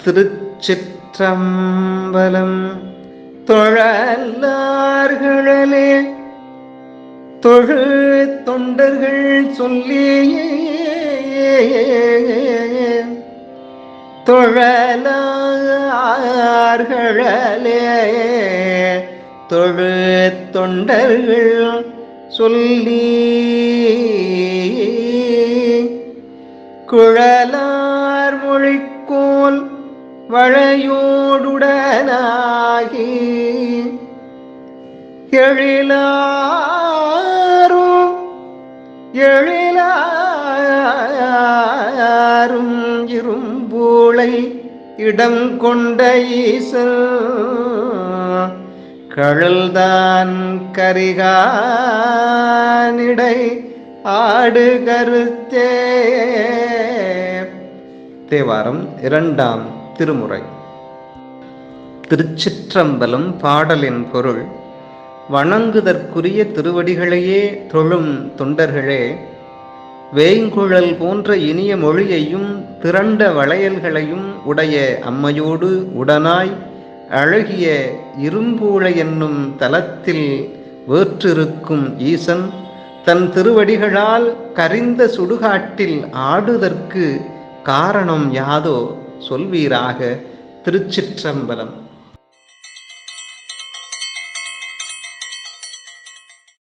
திருச்சிற்றம்பலம். தொழல்லார்களே தொழு தொண்டர்கள் சொல்லியே தொழலார்களே தொழு தொண்டர்கள் சொல்லி குழலார் மொழிக்கோல் வளையோடுடனாகி எழிலாரும் இரும்பூளை இடம் கொண்ட ஈசல் கழல்தான் கரிகானிடை ஆடு கருத்தே. தேவாரம் இரண்டாம் திருமுறை. திருச்சிற்றம்பலம். பாடலின் பொருள்: வணங்குதற்குரிய திருவடிகளையே தொழும் தொண்டர்களே, வேய்குழல் போன்ற இனிய மொழியையும் திரண்ட வளையல்களையும் உடைய அம்மையோடு உடனாய் அழகிய இரும்பூளை என்னும் தலத்தில் வேற்றிருக்கும் ஈசன் தன் திருவடிகளால் கரிந்த சுடுகாட்டில் ஆடுதற்கு காரணம் யாதோ சொல்வீராக. திருச்சிற்றம்பலம்.